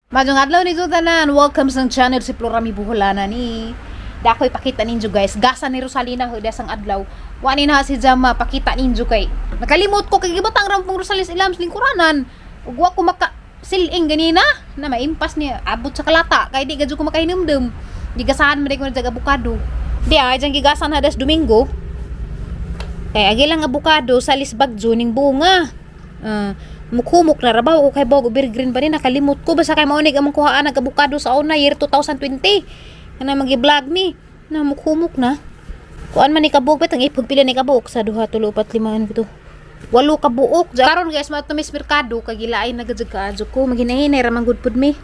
Majong adlaw ni tanan, welcome sa channel si Florami Buholana ni. Dakoy pakita ninyo guys, gasa ni Rosalina ho dasang adlaw. Wani na si Jama pakita ninyo kay. Nakalimot ko kay gibatang rampong Rosalis ilam sa lingkuranan. Ug wa ko maka siling ganina na maimpas niya abot sa kalata kay di gadyo ko makahinumdum. Gigasahan man ko na abukado. Di ay jang gigasan hadas Domingo. Kay agi lang abukado sa lisbagjo ning bunga. Mukhumok na rabaw ko kay Bogo Beer Green pa rin nakalimot ko basta kay maunig among kuhaan nagabukado sa una year 2020 kana magi-vlog mi na mukhumok na kuan man ni kabuok bet ang ipog pila ni kabuok sa 2 3 4 5 bito 8 kabuok karon guys matumis merkado kay gilaay na gajud ka adyo ko maghinay ramang good pud mi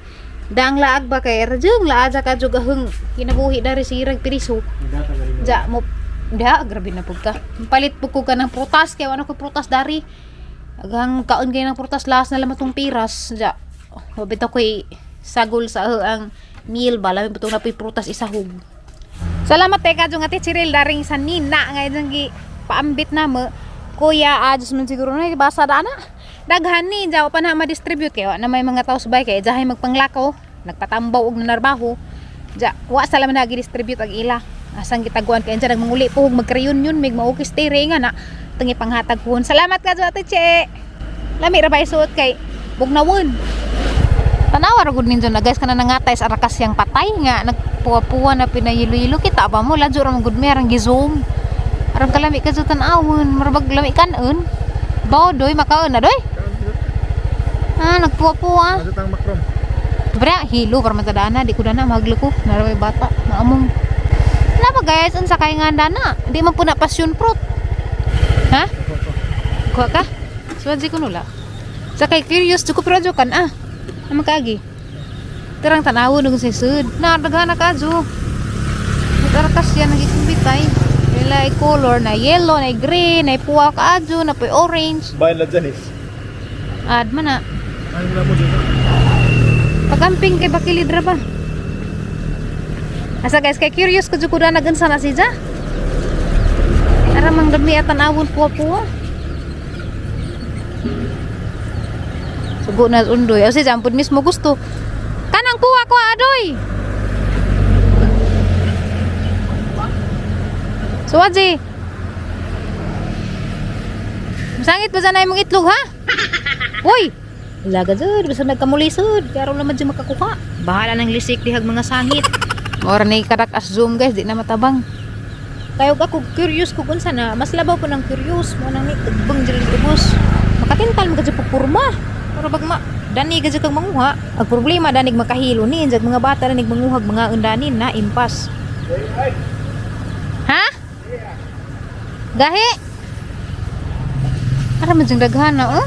daang laag ba kay rajung laaja ka jud gaheng kinabuhi dari sirag piriso ja mo da grabe na pud ka palit pud ko ka ng prutas kay ano ko prutas dari agang kaon gay ng prutas las na lamatong piras ja bitaw koy sagol sa ang meal bala bitaw na poy prutas isahog salamat teka jung ati Chiril daring sa nina nga jang gi paambit na mo kuya adus man siguro na basa dana daghan ni jaw pa na ma-distribute kayo na may mga tao subay kay jahay magpanglakaw nagpatambaw og nanarbaho ja wa sa laman nagi-distribute ag ila asang gitaguan kay ansa nagmanguli po mag-reunion mig maukis tere nga na tangi panghatag pohon. Salamat ka sa ate Che. Lami ra bay suot kay bugnawon. Tanawa ra gud ninyo na guys kana nangatay sa arakas yang patay nga nagpuwa-puwa na pinayilo-yilo kita ba mo ladyo ra gud merang gizoom. Aram kalami ka sa tan-awon, marabag lami kanon. Bodoy makaon na doy. Nagpuwa-puwa. Tang makrom. Bra hilo para matadana di ko na maglo ko naramay bata maamong. Napa guys unsa kay nga dana? Di man puna passion fruit. Ha? Kuha ka? Suwadzi ko nula. Sa kay curious, cukup radyo kan Naman kagi. Terang tanawo nung sisud. Daghan na kadyo. Nagarakas yan, nagikumbitay. Nila color na yellow, na green, na puwa kadyo, na po orange. Bayan na dyan Ad man na. Ano na mo dito? Pagamping kay bakilidra ba? Asa guys, kay curious ko jukuda nagansa na siya. Aramang dami at tanawon puwa-puwa. Sugo na undoy. O si Jampun mismo gusto. Kanang puwa ko adoy. So Waji. Masangit ba sanay mong itlog ha? Uy. Laga jud basta nagkamulisod. Karo naman di makakuha. Bahala ng lisik dihag mga sangit. Ora ni kadak as zoom guys, di na matabang. Kayo ako curious ko kung sana mas labaw ko ng curious mo nang igbang diri ubos makatintal mo kadyo purma para bag ma dani kadyo kang manguha ang problema danig makahilo ni jag mga bata danig manguhag mga undanin na impas ha gahi ara man jung daghan na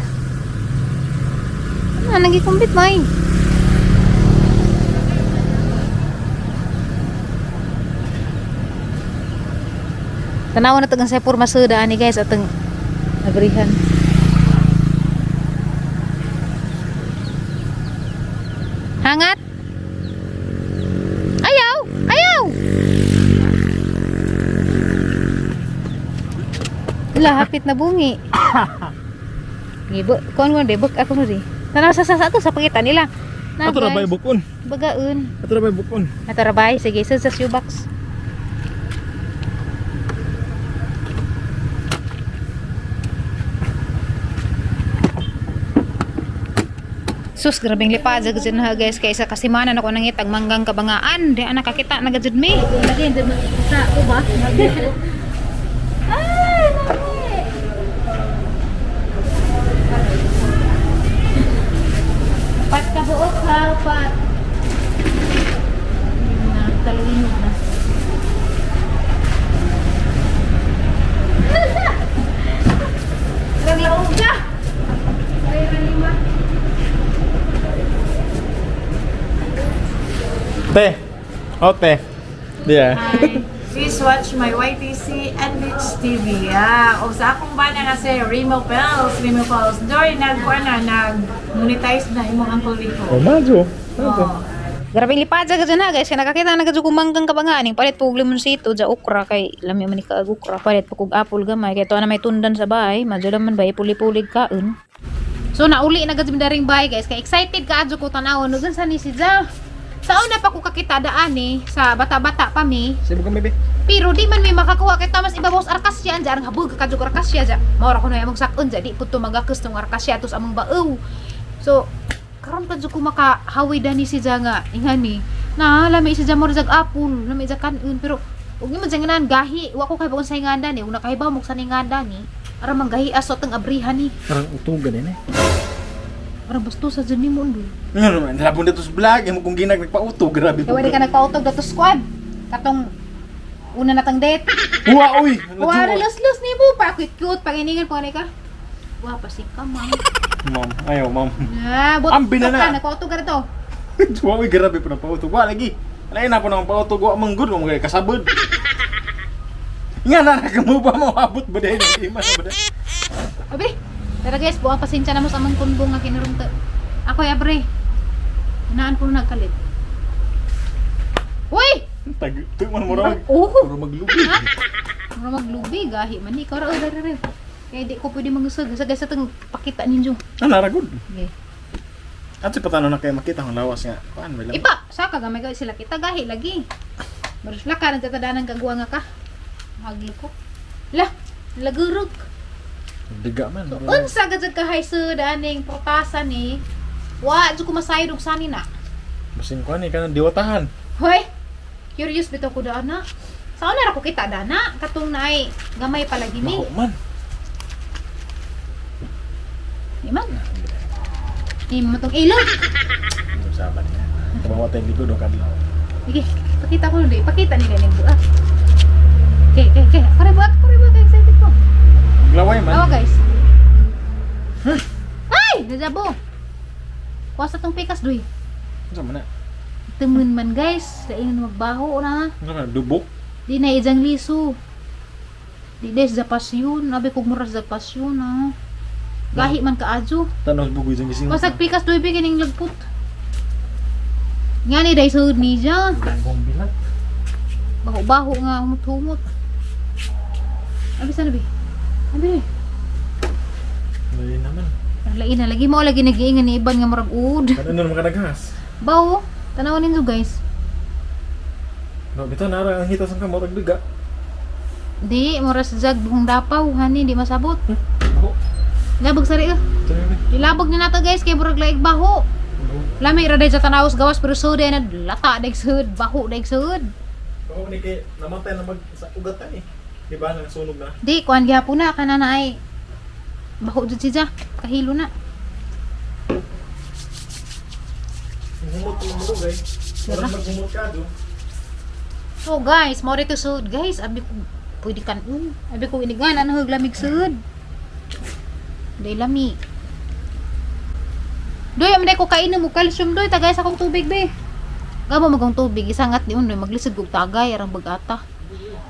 nagikumbit may tanaw na tagang sa purma suda ani guys atong naberihan. Hangat. Ayaw, ayaw. Wala hapit na bungi. Gibo, kon debok ako no di. Tanaw sa to sa pagitan nila. Ato ra bay bukon. Bagaun. Ato ra bay bukon. Ato ra bay sige sa shoebox. Sus, grabing lipad sa na guys kaysa kasimanan ako nangit ang manggang kabangaan di anak kakita nagajud mi lagi sa uba ay pat kabuok ha pat na taluinog na naglaog ka ay lima. Te. Oh, te. Yeah. Hi. Please watch my YTC and Beach TV. O sa akong bana nga si Remo Pels. Doy, nag-monetize na imong Uncle Rico. Oh, madyo. Oh. Grabe lipad sa na guys kaya nakakita na kadyo kumanggang kabangaan palit pug limonsito ja okra kay lami man ni ka okra palit pug apple gamay kay to na may tundan sa bahay madyo man bay puli-pulig kaon So nauli na gud daring bay guys, kay excited ka adyo ko tanawon nugan sa ni si Ja. Sa una pa ko kakita daan sa bata-bata pa mi. Sibuk kami, be. Pero di man may makakuha kay tamas ibabaw sa arkasya anja arang habog kadyo arkasya ja. Maura ko na among sakon ja di pud to magakus tong arkasya tus among baew. So karon kadyo ko makahawi dani si Ja nga ingani. Na lami si Ja mo jag apple, lami ja kanon pero ug ni man janganan gahi wa ko kay bagon sa inganda ni una kay ba mo sa inganda ni ara manggahi aso teng abrihan ni. Parang utugan ini. Ara basto sa jeni mo ndoy. Nga naman, nalapon dito sa vlog. Yung kung ginag nagpa-auto, grabe po. Kaya di ka nagpautog dato squad. Katong una natang date. Uwa, uy! Wala los ni mo pa cute panginingan ko ni ka. Wa pa si ka ma'am. Ma'am, ayaw, ma'am. Ah, but Ambi na na. nagpautog ka to. Uwa, uy, grabe po na pa-auto. Wa, lagi. Alain na po na pa-auto. Wa, manggod mo mga kasabod. Nga na, nakamuba mo. Abot ba dahil? Hindi man ba dahil? Abre. Tara guys, buang pasensya na mo sa among kunbong nga kinurumta. Ako ya bre. Inaan ko nagkalit. Uy! Ito man mo rin. Oh! Puro maglubi. Mura maglubi, gahi man ni. Ikaw ra, dari. Kaya di ko pwede magusag. Sa guys, itong pakita ninyo. Ah, naragod. Okay. At si patano na kayo makita ang lawas nga. Paan, may lawas. Ipa, saka gamay ka sila kita gahi lagi. Baros la ka nagtatadanan kagwa nga ka. Hagli ko. La, lagurog. Diga man. So, unsa gad ka hay sa daning protasa ni? Wa, di ko masayod og sani na. Basin ko ni kanang diwatahan. Hoy. Curious bitaw ko daan na. Saan na ra ko kita dana? Katong naay gamay palagi mi. Baho man. Iman. Imo tong ilog. Ito sabat niya. Kabawa tayo likod o kadlaw. Sige, pakita ko di. Pakita ni ganing buak. Okay. Pare buak kay excited ko. Glaway man. Awa guys. Ay! Najabo! Kuwasa tong pikas, doy. Ano man na? Temen man guys. Lain magbaho na. Ano na? Dubok? Di na ijang liso. Di des za pasyon. Abi kog muras za pasyon ha. Gahi man kaadyo. Tanos bugoy dyan gising. Wasag pikas, doy bi kining lagput. Nga ni day sud ni ja. Bong bilat. Baho-baho nga humot-humot. Abi sana bi? Abi. Lain naman. Lain na lagi mo lagi nag-iingan ni iban nga murag ud. Ano naman kadaghas? Bawo, tanawon ninyo guys. No, bitaw nara ang hitas ang kamorag biga. Di, moras jag buhong dapaw, hani, di masabot. Baho. Labag sari ka. Ilabag na nato guys, kay murag laig baho. Lami ra day sa tanawos gawas pero sud na lata day sud, baho day sud. Baho ni kay namatay na mag sa ugatan eh. Diba nang sunog na? Di, kuan gyapon na kana na ay baho jud siya, kahilo na. Humot yung mo guys. Parang maghumot ka do. So guys, mo dito sud guys, abi ko pwede kan abi ko inigan ano lamig sud. Day lami. Doy, am ko kainom mo calcium doy, tagay sa akong tubig be. Gamo magong tubig isangat ni unoy maglisod kog tagay arang bagata.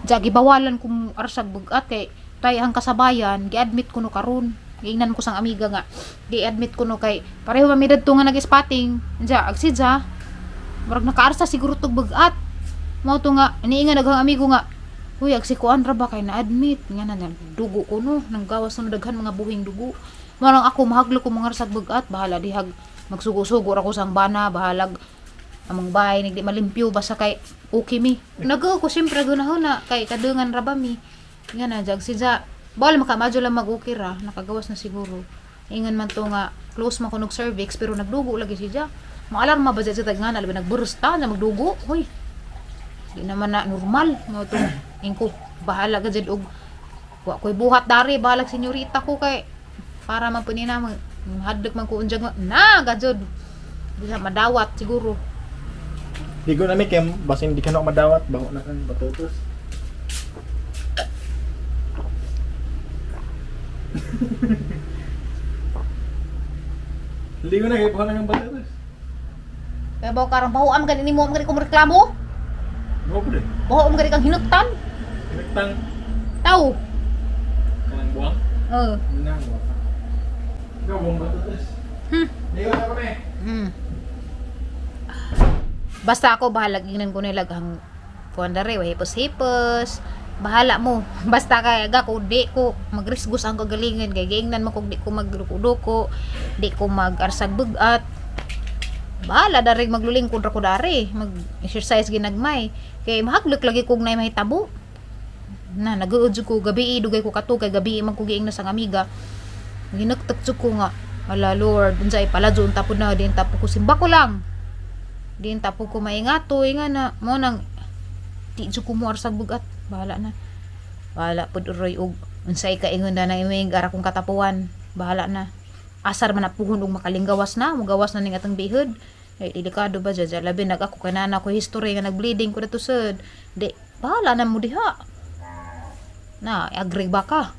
Jagi bawalan kung arsag bugat kay tayang kasabayan, gi-admit ko no karon. Giingnan ko sang amiga nga. Gi-admit ko no kay pareho kami dadto nga nag-spotting. Anja agsidja. Murag nakaarsa siguro tog bugat. Mao to nga iniingan naghang amigo nga. Uy, agsikuan ra ba kay na-admit nga na dugo ko no, nang gawas no daghan mga buhing dugo. Marang ako mahaglo ko mga arsag bugat, bahala dihag magsugo-sugo ra ko sang bana, bahalag among bahay nigdi malimpyo basta kay okay mi. Nagaw ko syempre gunahon na kay kadungan ra ba mi. Nga na jag sidya. Bawal makamadyo lang mag-okay ra, nakagawas na siguro. Ingan man to nga close man kunog cervix pero nagdugo lagi sidya. Maalarma ba sa tag nga na labi nagburusta na magdugo. Hoy. Di naman na normal mo to. Ingko bahala ka jud og wa koy buhat dari bahalag senyorita ko kay para man puni na hadlok man ko unjang na gajud. Di na madawat siguro. Ligo na mi kay basin di ka na madawat baho na kan batutos. Ligo na kay baho na kan batutos. Kaya bawa karang baho am gani mo am gani ko reklamo. Baho ko din. Baho am gani kang hinuktan. Nagtang Tao. kanang buwang. Nang buwang. Ikaw buwang batutos. Ligo na kami. Basta ako bahalag ingnan ko nilagang kuandare wa hipos-hipos. bahala mo. Basta kay aga ko di ko magrisgos ang kagalingan kay giingnan man kog di ko magduko-duko, di ko mag-arsag bugat. Bahala dari maglulingkod ra ko dari, mag-exercise ginagmay. Kay mahaglok lagi kog nay mahitabo. Na naguod jud ko gabi dugay ko katugay gabi man ko giingna sang amiga. Ginagtak jud ko nga, ala Lord, unsay pala jud tapod na din tapo ko simba ko lang. Din tapo ko maingatoy nga na mo nang di jud ko mo arsag bugat. Bahala na. Bahala pud uroy og unsay kaingon na nang imig ara kong katapuan. Bahala na. Asar man napuhon og makalinggawas na, mugawas na ning atong bihod. Ay delikado ba dyan, labi nag ako kanana ko history nga nagbleeding ko na to sud. Di, bahala na mo diha. Na, agree ba ka?